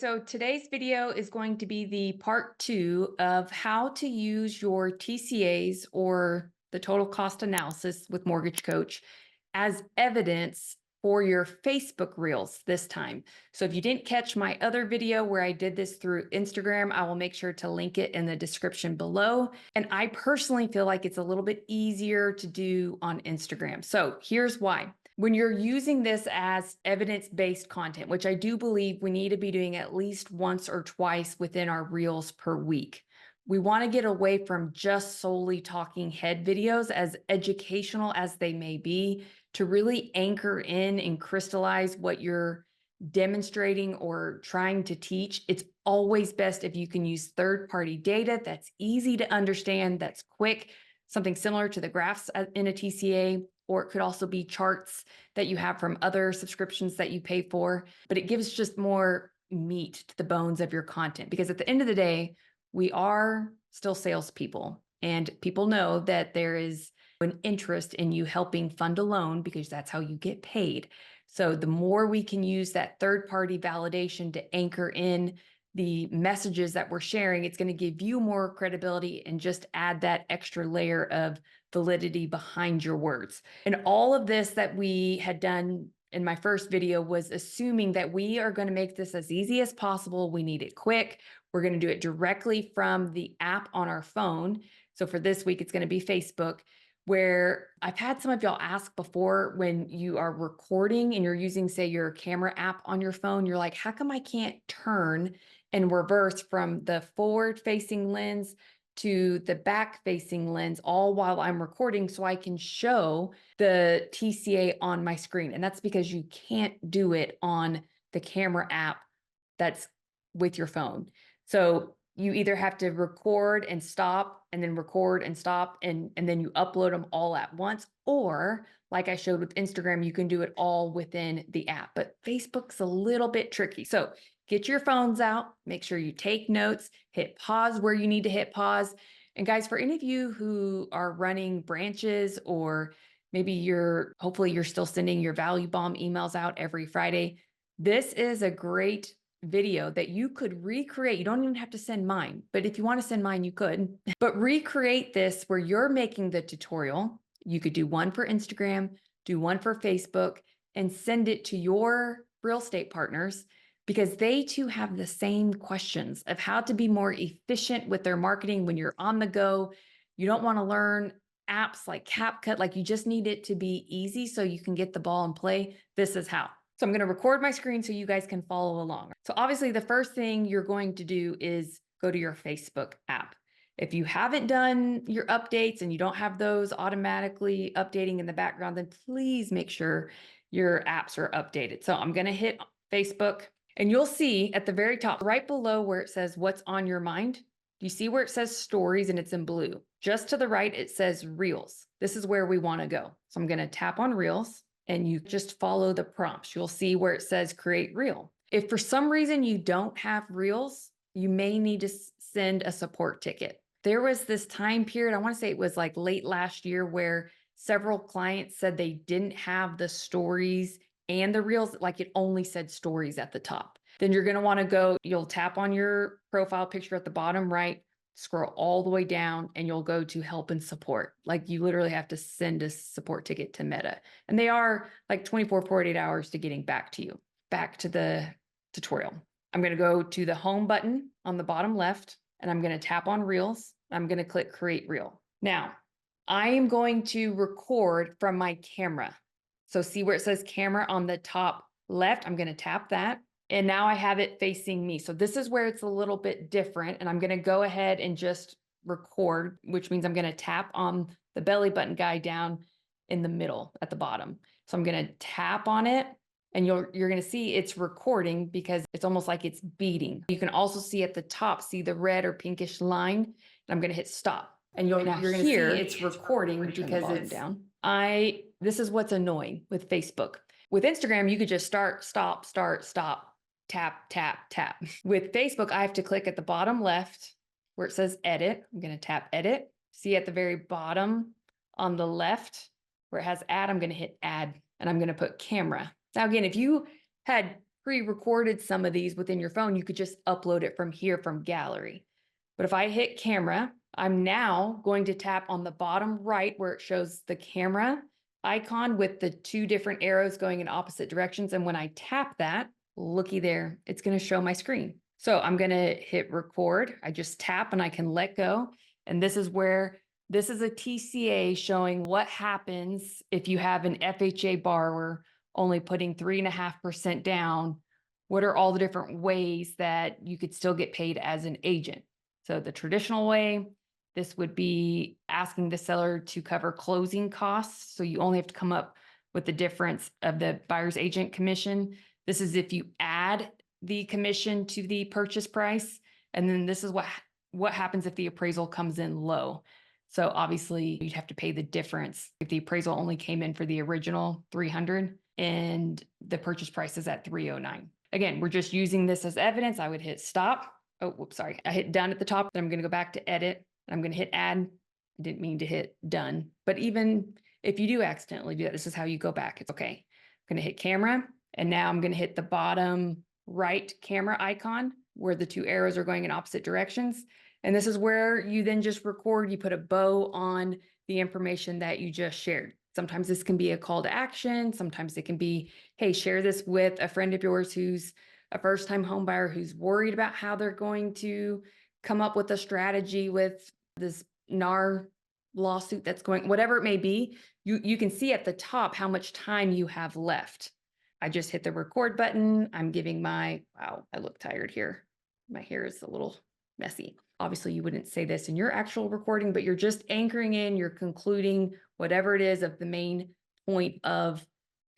So today's video is going to be the part 2 of how to use your TCAs or the total cost analysis with Mortgage Coach as evidence for your Facebook Reels this time. So if you didn't catch my other video where I did this through Instagram, I will make sure to link it in the description below. And I personally feel like it's a little bit easier to do on Instagram. So here's why. When you're using this as evidence-based content, which I do believe we need to be doing at least once or twice within our reels per week, we want to get away from just solely talking head videos, as educational as they may be, to really anchor in and crystallize what you're demonstrating or trying to teach. It's always best if you can use third-party data that's easy to understand, that's quick, something similar to the graphs in a TCA, or it could also be charts that you have from other subscriptions that you pay for, but it gives just more meat to the bones of your content. Because at the end of the day, we are still salespeople, and people know that there is an interest in you helping fund a loan because that's how you get paid. So the more we can use that third-party validation to anchor in the messages that we're sharing, it's going to give you more credibility and just add that extra layer of validity behind your words. And all of this that we had done in my first video was assuming that we are going to make this as easy as possible. We need it quick. We're going to do it directly from the app on our phone. So for this week, it's going to be Facebook, where I've had some of y'all ask before, when you are recording and you're using, say, your camera app on your phone, you're like, how come I can't turn and reverse from the forward-facing lens to the back-facing lens all while I'm recording so I can show the TCA on my screen? And that's because you can't do it on the camera app that's with your phone. So you either have to record and stop and then record and stop and then you upload them all at once, or like I showed with Instagram, you can do it all within the app. But Facebook's a little bit tricky. So get your phones out, make sure you take notes, hit pause where you need to hit pause. And guys, for any of you who are running branches, or maybe hopefully you're still sending your value bomb emails out every Friday, this is a great video that you could recreate. You don't even have to send mine, but if you want to send mine, you could. But recreate this where you're making the tutorial. You could do one for Instagram, do one for Facebook, and send it to your real estate partners, because they too have the same questions of how to be more efficient with their marketing when you're on the go. You don't want to learn apps like CapCut, like you just need it to be easy so you can get the ball and play. This is how. So I'm going to record my screen so you guys can follow along. So obviously the first thing you're going to do is go to your Facebook app. If you haven't done your updates and you don't have those automatically updating in the background, then please make sure your apps are updated. So I'm going to hit Facebook, and you'll see at the very top, right below where it says what's on your mind, you see where it says stories and it's in blue. Just to the right, it says Reels. This is where we want to go. So I'm going to tap on Reels, and you just follow the prompts. You'll see where it says create reel. If for some reason you don't have Reels, you may need to send a support ticket. There was this time period, I want to say it was like late last year, where several clients said they didn't have the stories and the Reels, like it only said stories at the top. Then you're going to want to go, you'll tap on your profile picture at the bottom right, scroll all the way down, and you'll go to help and support. Like you literally have to send a support ticket to Meta. And they are like 24, 48 hours to getting back to you. Back to the tutorial. I'm going to go to the home button on the bottom left, and I'm going to tap on Reels. I'm going to click create reel. Now, I am going to record from my camera. So see where it says camera on the top left? I'm going to tap that. And now I have it facing me. So this is where it's a little bit different. And I'm going to go ahead and just record, which means I'm going to tap on the belly button guy down in the middle at the bottom. So I'm going to tap on it, and you're going to see it's recording because it's almost like it's beating. You can also see at the top, see the red or pinkish line. And I'm going to hit stop. And you're going to see it's recording because it's down. This is what's annoying with Facebook. With Instagram, you could just start, stop, tap, tap, tap. With Facebook, I have to click at the bottom left where it says edit. I'm going to tap edit. See at the very bottom on the left where it has add, I'm going to hit add, and I'm going to put camera. Now, again, if you had pre-recorded some of these within your phone, you could just upload it from here from gallery. But if I hit camera, I'm now going to tap on the bottom right where it shows the camera icon with the two different arrows going in opposite directions. And when I tap that, looky there, it's going to show my screen. So I'm going to hit record. I just tap and I can let go. And this is where this is a TCA showing what happens if you have an FHA borrower only putting 3.5% down. What are all the different ways that you could still get paid as an agent? So the traditional way, this would be asking the seller to cover closing costs. So you only have to come up with the difference of the buyer's agent commission. This is if you add the commission to the purchase price. And then this is what happens if the appraisal comes in low. So obviously you'd have to pay the difference if the appraisal only came in for the original 300 and the purchase price is at 309. Again, we're just using this as evidence. I would hit stop. Oh, whoops, sorry. I hit done at the top. Then I'm going to go back to edit. I'm going to hit add. I didn't mean to hit done. But even if you do accidentally do that, this is how you go back. It's okay. I'm going to hit camera. And now I'm going to hit the bottom right camera icon where the two arrows are going in opposite directions. And this is where you then just record. You put a bow on the information that you just shared. Sometimes this can be a call to action. Sometimes it can be, hey, share this with a friend of yours who's a first-time home buyer who's worried about how they're going to come up with a strategy with this NAR lawsuit that's going, whatever it may be. You can see at the top how much time you have left. I just hit the record button. I'm giving wow, I look tired here. My hair is a little messy. Obviously, you wouldn't say this in your actual recording, but you're just anchoring in, you're concluding whatever it is of the main point of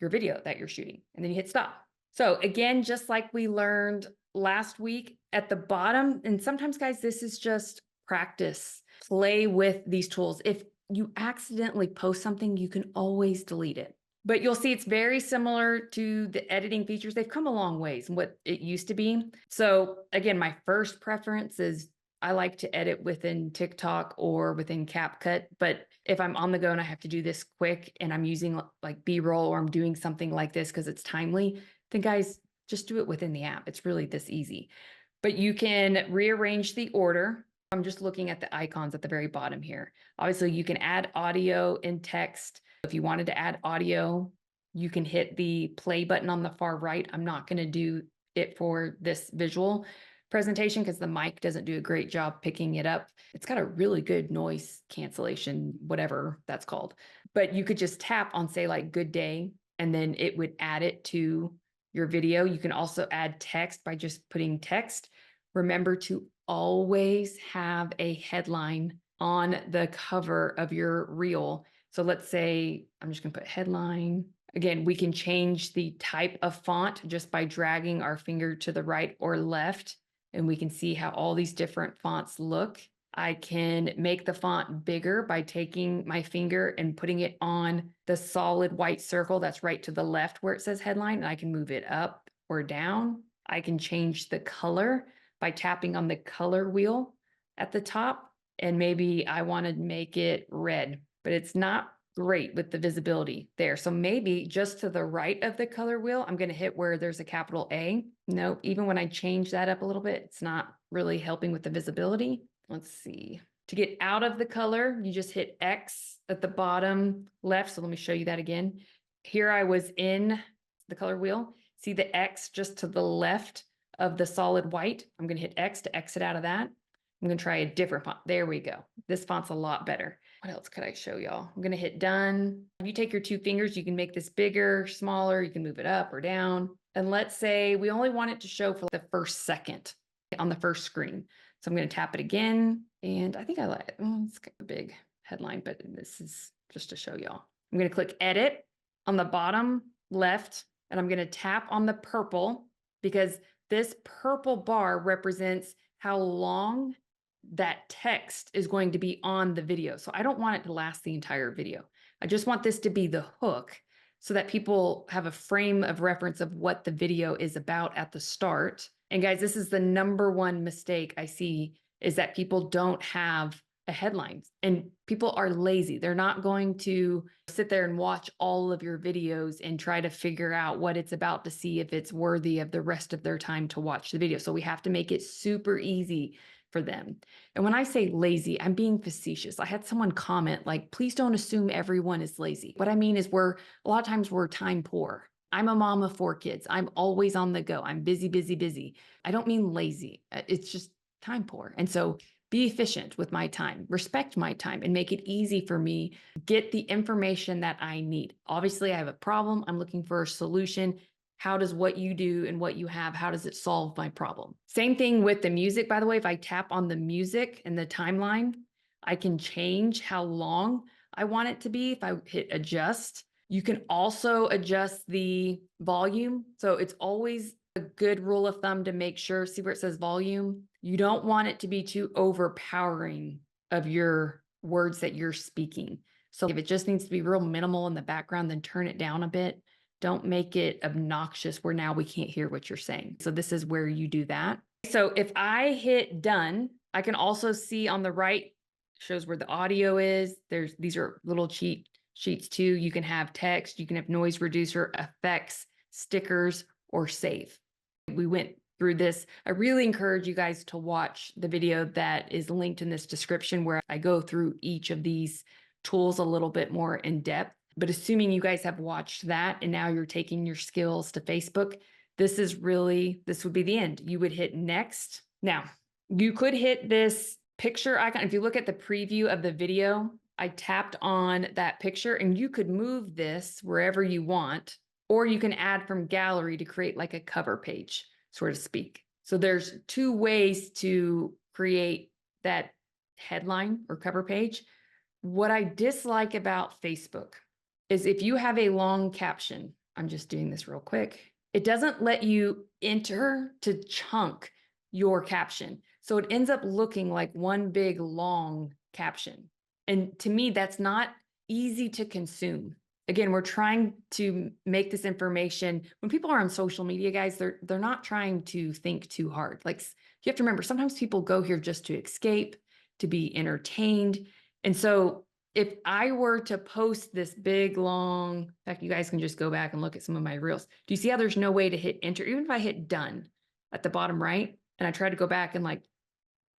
your video that you're shooting. And then you hit stop. So again, just like we learned last week at the bottom, and sometimes guys, this is just practice. Play with these tools. If you accidentally post something, you can always delete it. But you'll see it's very similar to the editing features. They've come a long ways from what it used to be. So again, my first preference is I like to edit within TikTok or within CapCut. But if I'm on the go and I have to do this quick and I'm using like B-roll or I'm doing something like this because it's timely, then guys, just do it within the app. It's really this easy. But you can rearrange the order. I'm just looking at the icons at the very bottom here. Obviously, you can add audio and text. If you wanted to add audio, you can hit the play button on the far right. I'm not going to do it for this visual presentation because the mic doesn't do a great job picking it up. It's got a really good noise cancellation, whatever that's called. But you could just tap on, say, like good day, and then it would add it to your video. You can also add text by just putting text. Remember to always have a headline on the cover of your reel. So let's say I'm just going to put headline. Again, we can change the type of font just by dragging our finger to the right or left, and we can see how all these different fonts look. I can make the font bigger by taking my finger and putting it on the solid white circle that's right to the left where it says headline, and I can move it up or down. I can change the color by tapping on the color wheel at the top, and maybe I want to make it red, but it's not great with the visibility there. So maybe just to the right of the color wheel, I'm going to hit where there's a capital A. No, even when I change that up a little bit, it's not really helping with the visibility. Let's see. To get out of the color, you just hit X at the bottom left. So let me show you that again. Here I was in the color wheel. See the X just to the left of the solid white. I'm going to hit X to exit out of that. I'm going to try a different font. There we go. This font's a lot better. What else could I show y'all? I'm going to hit done. If you take your two fingers, you can make this bigger, smaller. You can move it up or down. And let's say we only want it to show for the first second on the first screen. So I'm going to tap it again. And I think I like it. It's got a big headline, but this is just to show y'all. I'm going to click edit on the bottom left, and I'm going to tap on the purple because this purple bar represents how long that text is going to be on the video. So I don't want it to last the entire video. I just want this to be the hook so that people have a frame of reference of what the video is about at the start. And guys, this is the number one mistake I see is that people don't have a headline. And people are lazy. They're not going to sit there and watch all of your videos and try to figure out what it's about to see if it's worthy of the rest of their time to watch the video. So we have to make it super easy for them. And when I say lazy, I'm being facetious. I had someone comment like, please don't assume everyone is lazy. What I mean is a lot of times we're time poor. I'm a mom of 4 kids. I'm always on the go. I'm busy, busy, busy. I don't mean lazy. It's just time poor. And so be efficient with my time, respect my time, and make it easy for me. Get the information that I need. Obviously, I have a problem. I'm looking for a solution. How does what you do and what you have, how does it solve my problem? Same thing with the music, by the way. If I tap on the music and the timeline, I can change how long I want it to be. If I hit adjust, you can also adjust the volume. So it's always a good rule of thumb to make sure, see where it says volume? You don't want it to be too overpowering of your words that you're speaking. So if it just needs to be real minimal in the background, then turn it down a bit. Don't make it obnoxious where now we can't hear what you're saying. So this is where you do that. So if I hit done, I can also see on the right, shows where the audio is. These are little cheat sheets too. You can have text, you can have noise reducer, effects, stickers, or save. We went through this. I really encourage you guys to watch the video that is linked in this description where I go through each of these tools a little bit more in depth. But assuming you guys have watched that and now you're taking your skills to Facebook, this would be the end. You would hit next. Now, you could hit this picture icon. If you look at the preview of the video, I tapped on that picture and you could move this wherever you want, or you can add from gallery to create like a cover page, so to speak. So there's 2 ways to create that headline or cover page. What I dislike about Facebook is if you have a long caption, I'm just doing this real quick, it doesn't let you enter to chunk your caption. So it ends up looking like one big long caption. And to me, that's not easy to consume. Again, we're trying to make this information, when people are on social media, guys, they're not trying to think too hard. Like, you have to remember, sometimes people go here just to escape, to be entertained. And so if I were to post this big, long, in fact, you guys can just go back and look at some of my reels. Do you see how there's no way to hit enter? Even if I hit done at the bottom right, and I try to go back and like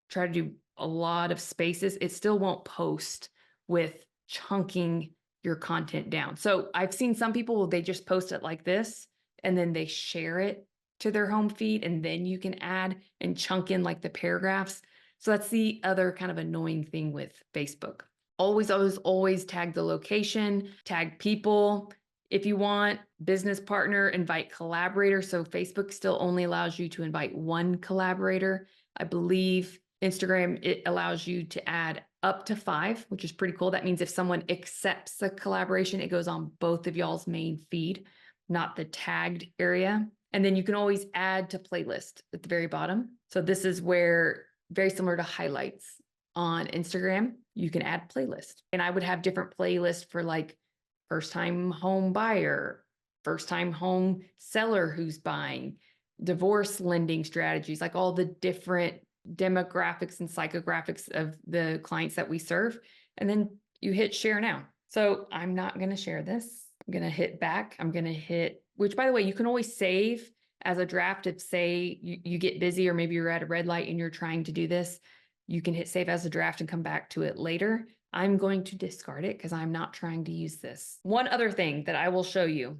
try to do a lot of spaces, it still won't post with chunking your content down. So I've seen some people, they just post it like this, and then they share it to their home feed, and then you can add and chunk in like the paragraphs. So that's the other kind of annoying thing with Facebook. Always, always, always tag the location, tag people. If you want business partner, invite collaborator. So Facebook still only allows you to invite 1 collaborator. I believe Instagram, it allows you to add up to 5, which is pretty cool. That means if someone accepts the collaboration, it goes on both of y'all's main feed, not the tagged area. And then you can always add to playlist at the very bottom. So this is where, very similar to highlights on Instagram, you can add playlist. And I would have different playlists for like first time home buyer, first time home seller who's buying, divorce lending strategies, like all the different demographics and psychographics of the clients that we serve. And then you hit share now. So I'm not going to share this. I'm going to hit back. I'm going to hit, which by the way, you can always save as a draft. If say you get busy or maybe you're at a red light and you're trying to do this, you can hit save as a draft and come back to it later. I'm going to discard it because I'm not trying to use this. One other thing that I will show you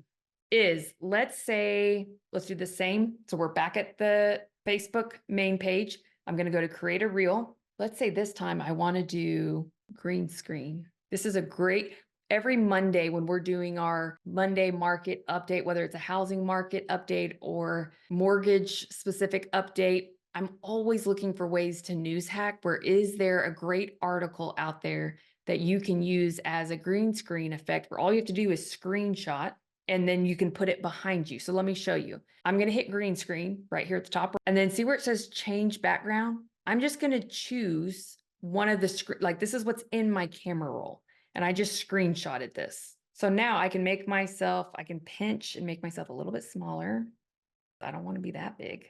is, let's do the same. So we're back at the Facebook main page. I'm going to go to create a reel. Let's say this time I want to do green screen. This is a great, every Monday when we're doing our Monday market update, whether it's a housing market update or mortgage specific update, I'm always looking for ways to news hack. Where is there a great article out there that you can use as a green screen effect where all you have to do is screenshot and then you can put it behind you. So let me show you. I'm going to hit green screen right here at the top and then see where it says change background. I'm just going to choose one of the like this is what's in my camera roll. And I just screenshotted this. So now I can I can pinch and make myself a little bit smaller. I don't want to be that big.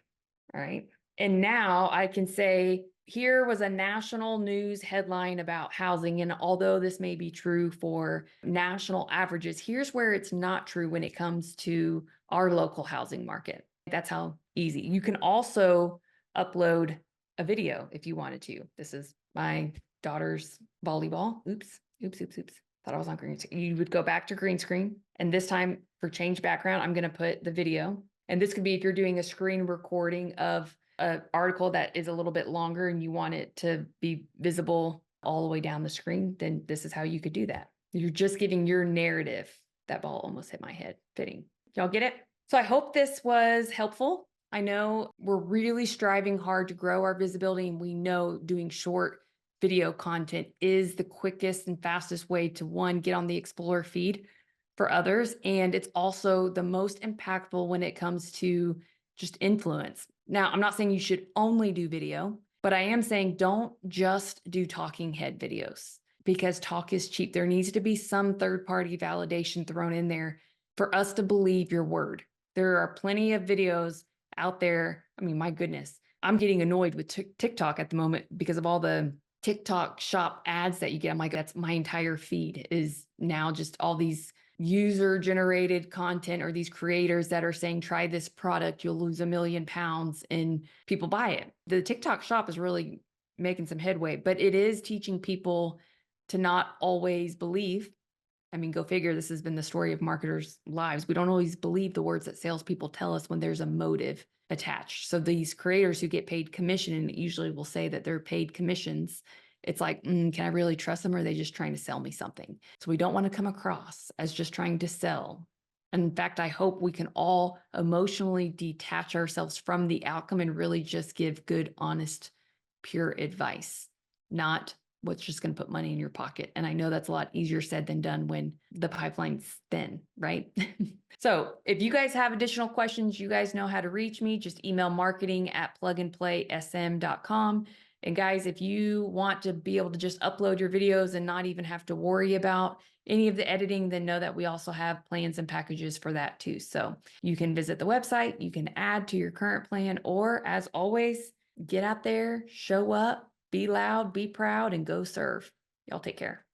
All right. And now I can say, here was a national news headline about housing. And although this may be true for national averages, here's where it's not true when it comes to our local housing market. That's how easy. You can also upload a video if you wanted to. This is my daughter's volleyball. Oops, oops, oops, oops. Thought I was on green screen. You would go back to green screen. And this time for change background, I'm going to put the video. And this could be if you're doing a screen recording of an article that is a little bit longer and you want it to be visible all the way down the screen, then this is how you could do that. You're just giving your narrative. That ball almost hit my head. Fitting. Y'all get it? So I hope this was helpful. I know we're really striving hard to grow our visibility, and we know doing short video content is the quickest and fastest way to, one, get on the Explorer feed for others. And it's also the most impactful when it comes to just influence. Now, I'm not saying you should only do video, but I am saying don't just do talking head videos because talk is cheap. There needs to be some third-party validation thrown in there for us to believe your word. There are plenty of videos out there. I mean, my goodness, I'm getting annoyed with TikTok at the moment because of all the TikTok shop ads that you get. I'm like, that's my entire feed is now just all these user generated content or these creators that are saying, try this product, you'll lose 1,000,000 pounds, and people buy it. The TikTok shop is really making some headway, but it is teaching people to not always believe. I mean, go figure, this has been the story of marketers' lives. We don't always believe the words that salespeople tell us when there's a motive attached. So these creators who get paid commission, and usually will say that they're paid commissions, it's like, can I really trust them, or are they just trying to sell me something? So we don't want to come across as just trying to sell. And in fact, I hope we can all emotionally detach ourselves from the outcome and really just give good, honest, pure advice, not what's just going to put money in your pocket. And I know that's a lot easier said than done when the pipeline's thin, right? So if you guys have additional questions, you guys know how to reach me. Just email marketing@plugandplaysm.com. And guys, if you want to be able to just upload your videos and not even have to worry about any of the editing, then know that we also have plans and packages for that too. So you can visit the website, you can add to your current plan, or as always, get out there, show up, be loud, be proud, and go serve. Y'all take care.